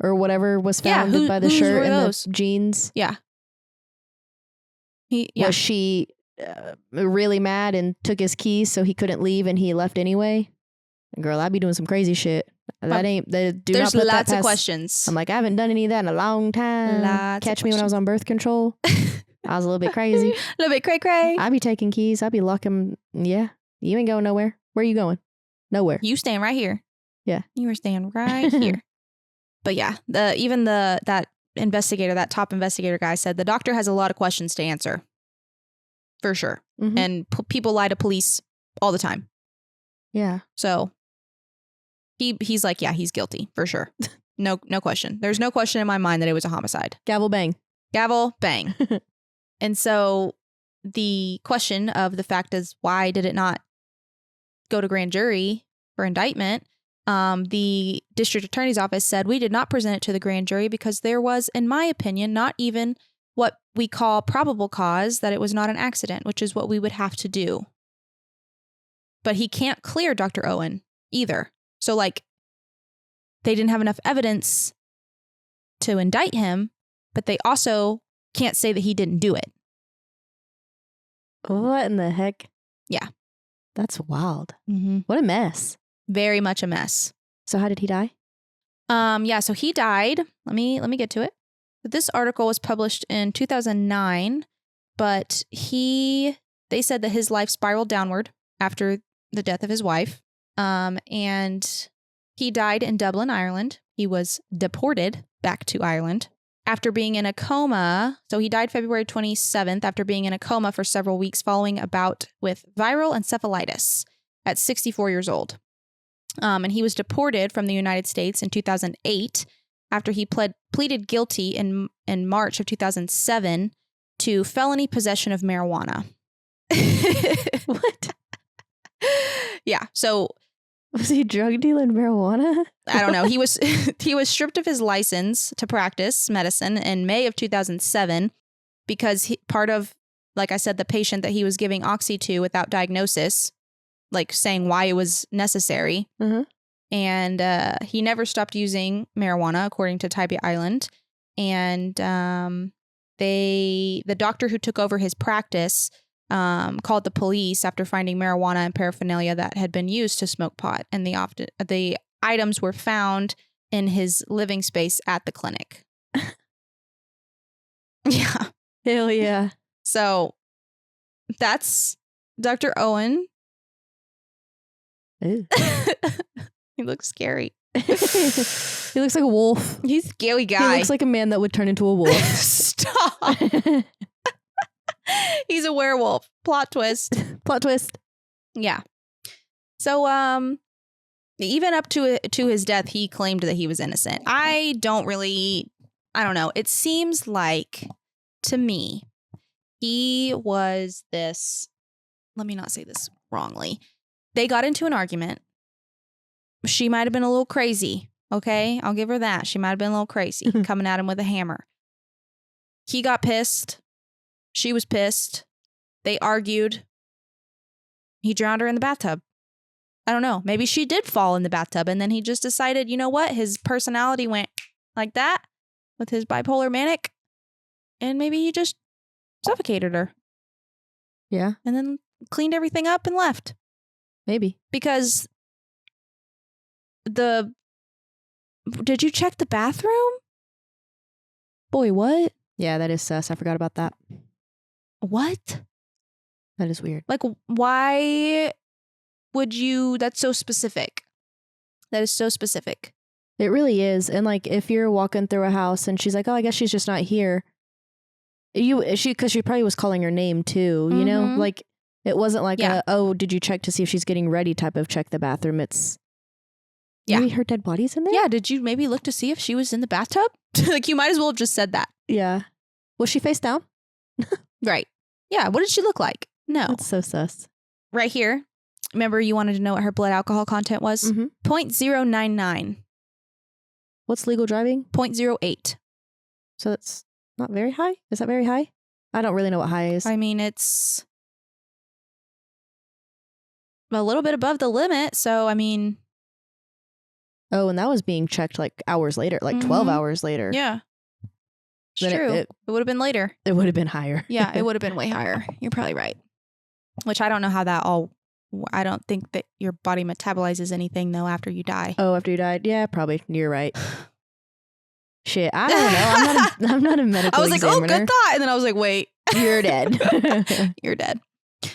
Or whatever was found by the whose shirt were and those? the jeans? Yeah. Was she really mad and took his keys so he couldn't leave and he left anyway? Girl, I'd be doing some crazy shit. That ain't, do There's not put lots that of past, questions. I'm like, I haven't done any of that in a long time. Catch me when I was on birth control. I was a little bit crazy. A little bit cray-cray. I'd be taking keys. I'd be locking. Yeah. You ain't going nowhere. Where are you going? Nowhere. You stand right here. Yeah. You were staying right here. But yeah, that investigator, that top investigator guy said the doctor has a lot of questions to answer. For sure. Mm-hmm. And people lie to police all the time. Yeah. So he's like, yeah, he's guilty for sure. No question. There's no question in my mind that it was a homicide. Gavel bang. Gavel bang. And so the question of the fact is, why did it not go to grand jury for indictment? The district attorney's office said we did not present it to the grand jury because there was, in my opinion, not even what we call probable cause that it was not an accident, which is what we would have to do. But he can't clear Dr. Owen either. So like they didn't have enough evidence to indict him, but they also can't say that he didn't do it. What in the heck? Yeah. That's wild. Mm-hmm. What a mess. Very much a mess. So how did he die? Yeah, so he died. Let me get to it. This article was published in 2009, but they said that his life spiraled downward after the death of his wife. And he died in Dublin, Ireland. He was deported back to Ireland after being in a coma. So he died February 27th after being in a coma for several weeks following a bout with viral encephalitis at 64 years old. And he was deported from the United States in 2008 after he pleaded guilty in March of 2007 to felony possession of marijuana. What? Yeah. So was he drug dealing marijuana? I don't know. He was stripped of his license to practice medicine in May of 2007 because part of, like I said, the patient that he was giving oxy to without diagnosis, like saying why it was necessary. Mm-hmm. And he never stopped using marijuana, according to Tybee Island. And the doctor who took over his practice called the police after finding marijuana and paraphernalia that had been used to smoke pot. And the items were found in his living space at the clinic. Yeah. Hell yeah. So that's Dr. Owen. He looks scary. He looks like a wolf. He's a scary guy. He looks like a man that would turn into a wolf. Stop. He's a werewolf. Plot twist. Plot twist. Yeah. So, even up to his death, he claimed that he was innocent. I don't know. It seems like, to me, he was this, let me not say this wrongly. They got into an argument. She might have been a little crazy. Okay. I'll give her that. She might have been a little crazy coming at him with a hammer. He got pissed. She was pissed. They argued. He drowned her in the bathtub. I don't know. Maybe she did fall in the bathtub and then he just decided, you know what? His personality went like that with his bipolar manic. And maybe he just suffocated her. Yeah. And then cleaned everything up and left. Maybe. Because did you check the bathroom? Boy, what? Yeah, that is sus. I forgot about that. What? That is weird. Like, why would you? That's so specific. That is so specific. It really is. And like, if you're walking through a house and she's like, oh, I guess she's just not here. Because she probably was calling her name too, you know? Like, it wasn't like did you check to see if she's getting ready type of check the bathroom. It's, maybe her dead body's in there? Yeah, did you maybe look to see if she was in the bathtub? Like, you might as well have just said that. Yeah. Was she face down? Right. Yeah, what did she look like? No. That's so sus. Right here. Remember you wanted to know what her blood alcohol content was? 0.099. What's legal driving? 0.08. So that's not very high? Is that very high? I don't really know what high is. I mean, it's a little bit above the limit. So, I mean. Oh, and that was being checked like hours later, like 12 hours later. Yeah. It's true. It would have been later. It would have been higher. Yeah, it would have been way higher. You're probably right. Which I don't know how that all. I don't think that your body metabolizes anything though after you die. Oh, after you died? Yeah, probably. You're right. Shit, I don't know. I'm not a medical I was examiner. like, oh, good thought. And then I was like, wait. You're dead. You're dead.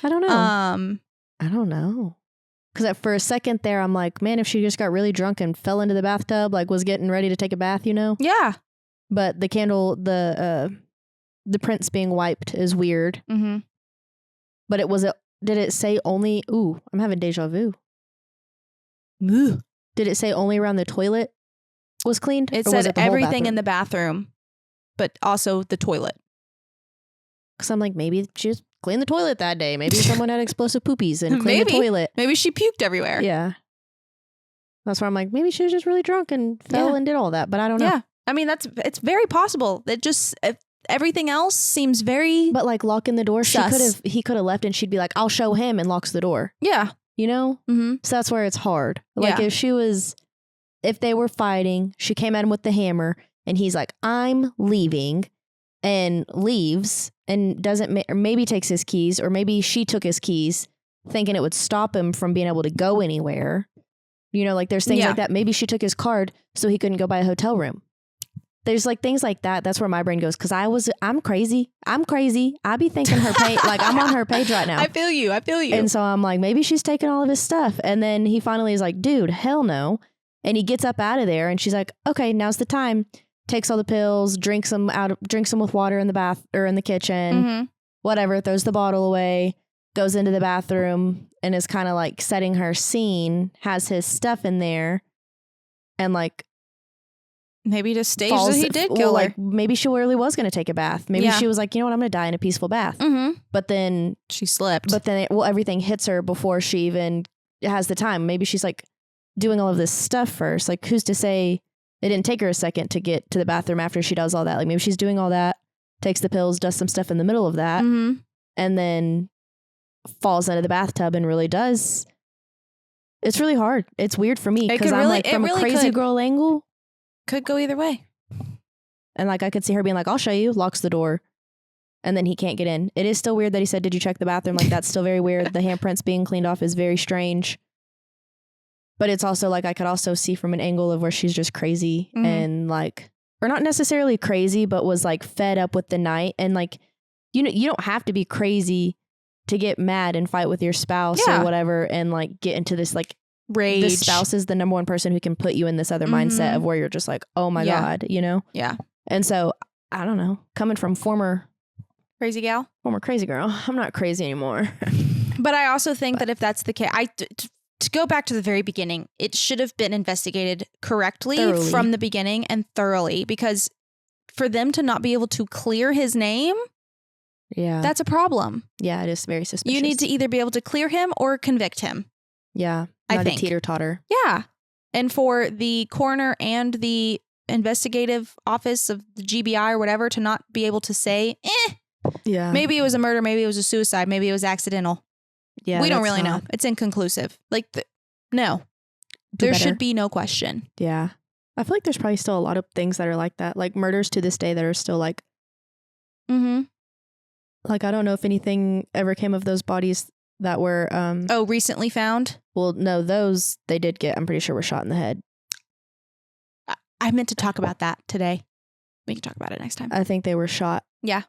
I don't know. I don't know. Because for a second there, I'm like, man, if she just got really drunk and fell into the bathtub, like was getting ready to take a bath, you know? Yeah. But the candle, the prints being wiped is weird. But did it say only, I'm having deja vu. Did it say only around the toilet was cleaned? It said everything in the bathroom, but also the toilet. Because I'm like, maybe she just cleaned the toilet that day. Maybe someone had explosive poopies and cleaned the toilet. Maybe she puked everywhere. Yeah. That's why I'm like, maybe she was just really drunk and fell and did all that, but I don't know. Yeah. I mean, it's very possible. It just, everything else seems very. But like locking the door, sus. he could have left and she'd be like, I'll show him, and locks the door. Yeah. You know? So that's where it's hard. Like if they were fighting, she came at him with the hammer and he's like, I'm leaving, and leaves and or maybe takes his keys, or maybe she took his keys thinking it would stop him from being able to go anywhere. You know, like there's things like that. Maybe she took his card so he couldn't go buy a hotel room. There's like things like that. That's where my brain goes. Cause I'm crazy. I be thinking her page, like I'm on her page right now. I feel you. And so I'm like, maybe she's taking all of his stuff. And then he finally is like, dude, hell no. And he gets up out of there and she's like, okay, now's the time. Takes all the pills, drinks them with water in the bath or in the kitchen, whatever, throws the bottle away, goes into the bathroom and is kind of like setting her scene, has his stuff in there, and like maybe just staged that he did kill her. Like maybe she really was going to take a bath. Maybe she was like, you know what, I'm going to die in a peaceful bath. But then she slipped. But then everything hits her before she even has the time. Maybe she's like doing all of this stuff first. Like who's to say it didn't take her a second to get to the bathroom after she does all that? Like maybe she's doing all that, takes the pills, does some stuff in the middle of that, and then falls into the bathtub and really does. It's really hard. It's weird for me because I'm like from a crazy girl angle. Could go either way. And like I could see her being like, I'll show you, locks the door, and then he can't get in. It is still weird that he said, did you check the bathroom? Like that's still very weird. The handprints being cleaned off is very strange. But it's also like I could also see from an angle of where she's just crazy and like, or not necessarily crazy, but was like fed up with the night. And like, you know, you don't have to be crazy to get mad and fight with your spouse or whatever and like get into this like rage. The spouse is the number one person who can put you in this other mindset of where you're just like, oh my God, you know? Yeah. And so I don't know, coming from former crazy girl, I'm not crazy anymore. But I also think that if that's the case, to go back to the very beginning, it should have been investigated correctly from the beginning and thoroughly, because for them to not be able to clear his name, that's a problem. Yeah, it is very suspicious. You need to either be able to clear him or convict him. Yeah, I think. A teeter-totter. Yeah. And for the coroner and the investigative office of the GBI or whatever to not be able to say, maybe it was a murder, maybe it was a suicide, maybe it was accidental. Yeah, we don't really know. It's inconclusive. Like, no, there should be no question. Yeah. I feel like there's probably still a lot of things that are like that, like murders to this day that are still like, like, I don't know if anything ever came of those bodies that were, recently found. Well, no, those they did get, I'm pretty sure were shot in the head. I meant to talk about that today. We can talk about it next time. I think they were shot. Yeah.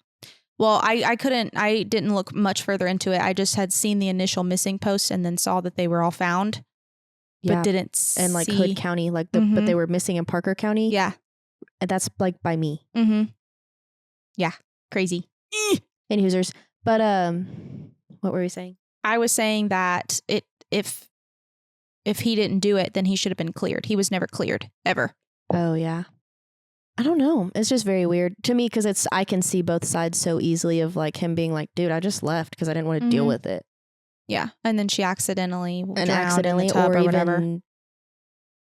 Well, I didn't look much further into it. I just had seen the initial missing posts and then saw that they were all found, but didn't see. And like Hood County, like but they were missing in Parker County. Yeah. And that's like by me. Yeah. Crazy. Any users. But what were we saying? I was saying that if he didn't do it, then he should have been cleared. He was never cleared, ever. Oh, yeah. I don't know. It's just very weird to me because I can see both sides so easily of like him being like, dude, I just left because I didn't want to deal with it. Yeah. And then she accidentally drowned in the tub or whatever.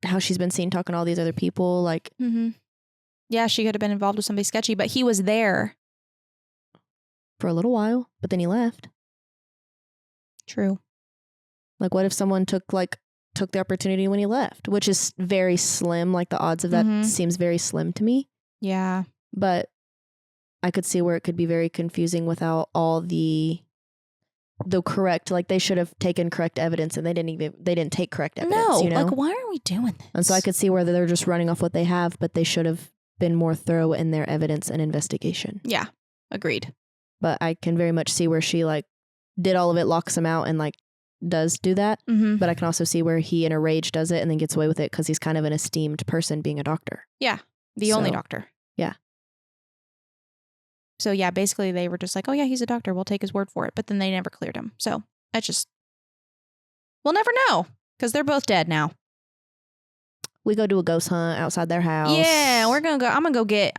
How she's been seen talking to all these other people. Like, yeah, she could have been involved with somebody sketchy, but he was there for a little while, but then he left. True. Like, what if someone took the opportunity when he left, which is very slim. Like the odds of that seems very slim to me. Yeah. But I could see where it could be very confusing without all the correct, like they should have taken correct evidence and they didn't take correct evidence. No, you know? like why are we doing this? And so I could see where they're just running off what they have, but they should have been more thorough in their evidence and investigation. Yeah. Agreed. But I can very much see where she like did all of it, locks him out and like does do that. But I can also see where he in a rage does it and then gets away with it because he's kind of an esteemed person being a doctor. Yeah. The only doctor. Yeah. So yeah, basically they were just like, oh yeah, he's a doctor. We'll take his word for it. But then they never cleared him. So we'll never know because they're both dead now. We go do a ghost hunt outside their house. Yeah, I'm gonna go get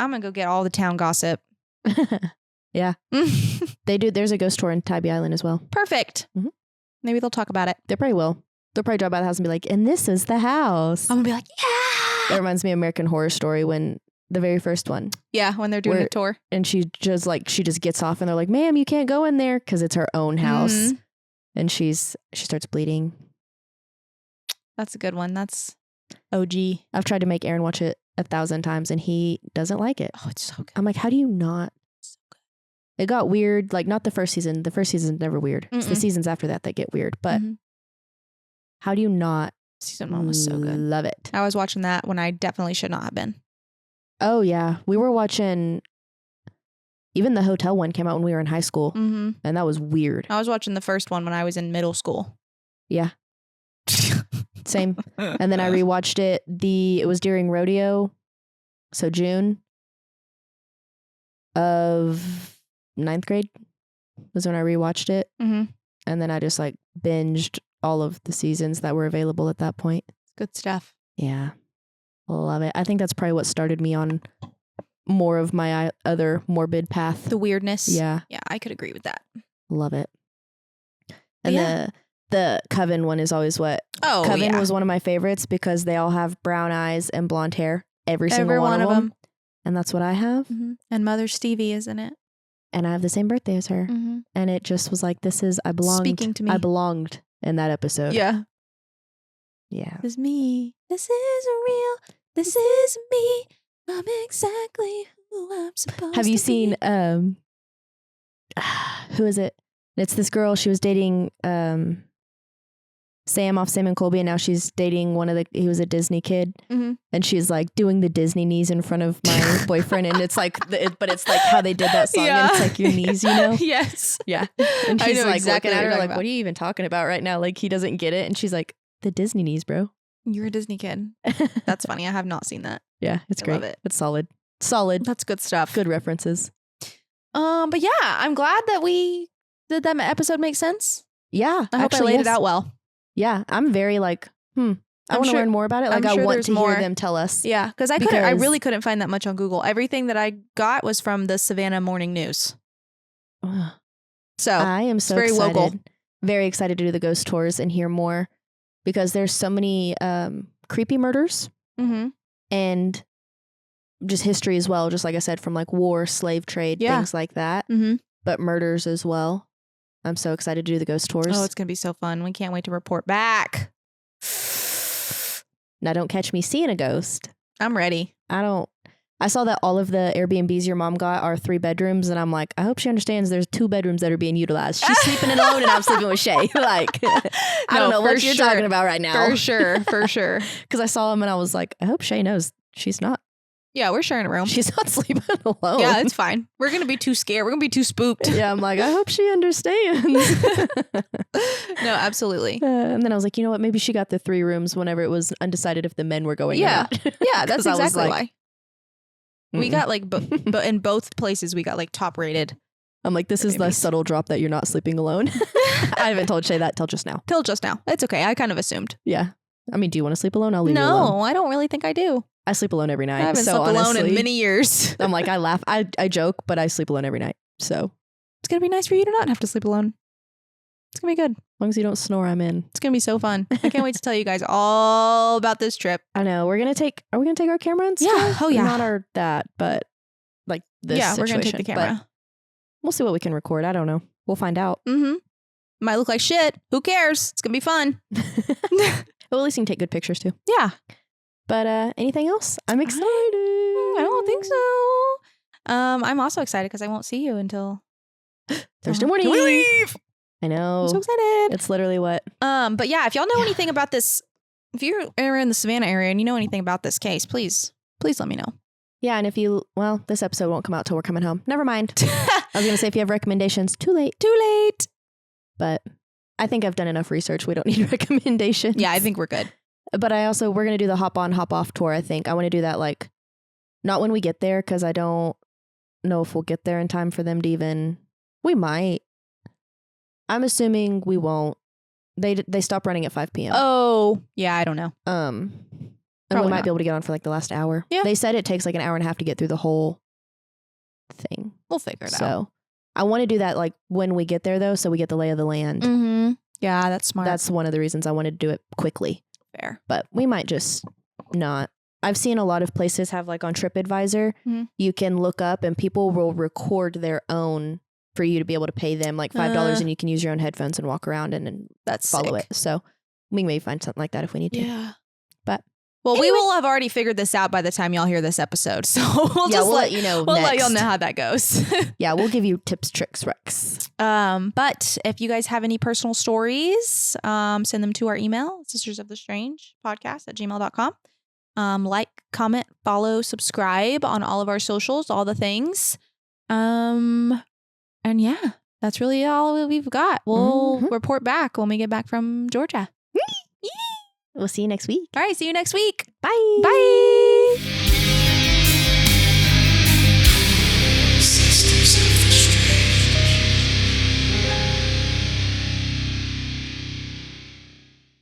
all the town gossip. Yeah. They do. There's a ghost tour in Tybee Island as well. Perfect. Maybe they'll talk about it. They probably will. They'll probably drive by the house and be like, and this is the house. I'm gonna be like, yeah. That reminds me of American Horror Story when the very first one. Yeah, when they're doing a tour. And she just gets off and they're like, ma'am, you can't go in there because it's her own house. And she starts bleeding. That's a good one. That's OG. I've tried to make Aaron watch it 1,000 times and he doesn't like it. Oh, it's so good. I'm like, how do you not? So good. It got weird. Like not the first season. The first season's never weird. It's the seasons after that get weird. But how do you not? Season 1 was so good. Love it. I was watching that when I definitely should not have been. Oh yeah. We were watching, even the hotel one came out when we were in high school. And that was weird. I was watching the first one when I was in middle school. Yeah. Same. And then I rewatched it. It was during rodeo. So June of 9th grade was when I rewatched it. And then I just like binged all of the seasons that were available at that point. Good stuff. Yeah. Love it. I think that's probably what started me on more of my other morbid path. The weirdness. Yeah. Yeah, I could agree with that. Love it. And the Coven one is always what? Oh, Coven was one of my favorites because they all have brown eyes and blonde hair. Every single one of them. And that's what I have. And Mother Stevie is in it. And I have the same birthday as her. And it just was like, I belonged. Speaking to me. I belonged in that episode. Yeah. Yeah. This is me. This is real. This is me. I'm exactly who I'm supposed to be. Have you seen, who is it? It's this girl. She was dating Sam off Sam and Colby, and now she's dating he was a Disney kid. And she's like doing the Disney knees in front of my boyfriend. And it's like, but it's like how they did that song. Yeah. And it's like your knees, you know? Yes. Yeah. And she's like looking at her like, what are you even talking about right now? Like he doesn't get it. And she's like, the Disney knees, bro. You're a Disney kid. That's funny. I have not seen that. Yeah, it's great. Love it. It's solid. Solid. That's good stuff. Good references. But yeah, I'm glad that did that episode make sense? Yeah. I hope I laid it out well. Yeah. I'm very like, I want to learn more about it. Like I want to hear them tell us. Yeah. Because I really couldn't find that much on Google. Everything that I got was from the Savannah Morning News. So I am so very excited. Local. Very excited to do the ghost tours and hear more because there's so many creepy murders and just history as well. Just like I said, from like war, slave trade, things like that. But murders as well. I'm so excited to do the ghost tours. Oh, it's going to be so fun. We can't wait to report back. Now, don't catch me seeing a ghost. I'm ready. I saw that all of the Airbnbs your mom got are 3 bedrooms. And I'm like, I hope she understands there's 2 bedrooms that are being utilized. She's sleeping alone and I'm sleeping with Shae. Like, I don't know what you're talking about right now. For sure. For sure. Because I saw him and I was like, I hope Shae knows she's not Yeah, we're sharing a room. She's not sleeping alone. Yeah, it's fine. We're going to be too scared. We're going to be too spooked. Yeah, I'm like, I hope she understands. No, absolutely. And then I was like, you know what? Maybe she got the 3 rooms whenever it was undecided if the men were going or not. Yeah, that's 'Cause I was exactly like, why. We got like, but in both places, we got like top rated. I'm like, this is the subtle drop that you're not sleeping alone. I haven't told Shae that till just now. It's okay. I kind of assumed. Yeah. I mean, do you want to sleep alone? I'll leave you alone. No, I don't really think I do. I sleep alone every night. I haven't so slept honestly, alone in many years. I'm like, I laugh. I joke, but I sleep alone every night. So It's going to be nice for you to not have to sleep alone. It's going to be good. as long as you don't snore, I'm in. It's going to be so fun. I can't wait to tell you guys all about this trip. I know. Are we going to take our camera and stuff? Yeah. Oh, yeah. Not but like this we're going to take the situation. camera. But we'll see what we can record. I don't know. We'll find out. Mm-hmm. Might look like shit. Who cares? It's going to be fun. Well, at least you can take good pictures too. Yeah. But anything else? I'm excited. I don't think so. I'm also excited because I won't see you until Thursday morning. We leave. I know. I'm so excited. It's literally what? But yeah, if y'all know anything about this, if you're in the Savannah area and you know anything about this case, please let me know. Yeah, and this episode won't come out till we're coming home. Never mind. I was going to say if you have recommendations, too late. But I think I've done enough research. We don't need recommendations. Yeah, I think we're good. But we're going to do the hop on, hop off tour, I think. I want to do that not when we get there, because I don't know if we'll get there in time for them to even, we might. I'm assuming we won't. They stop running at 5 p.m. Oh, yeah, I don't know. And Probably we might not. be able to get on for the last hour. Yeah. They said it takes an hour and a half to get through the whole thing. We'll figure it out. So I want to do that when we get there though, so we get the lay of the land. Mm-hmm. Yeah, that's smart. That's one of the reasons I wanted to do it quickly. fair. But we might just not. I've seen a lot of places have on TripAdvisor, you can look up and people will record their own for you to be able to pay them $5 and you can use your own headphones and walk around and That's follow sick. it. So we may find something like that if we need to. Yeah. But well, anyway. we will have already figured this out by the time y'all hear this episode. So we'll let you know. We'll next. let y'all know how that goes. Yeah, we'll give you tips, tricks, Rex. But if you guys have any personal stories, send them to our email, sistersofthestrange@gmail.com. Like, comment, follow, subscribe on all of our socials, all the things. And yeah, that's really all we've got. We'll report back when we get back from Georgia. We'll see you next week. All right, see you next week. Bye. Bye.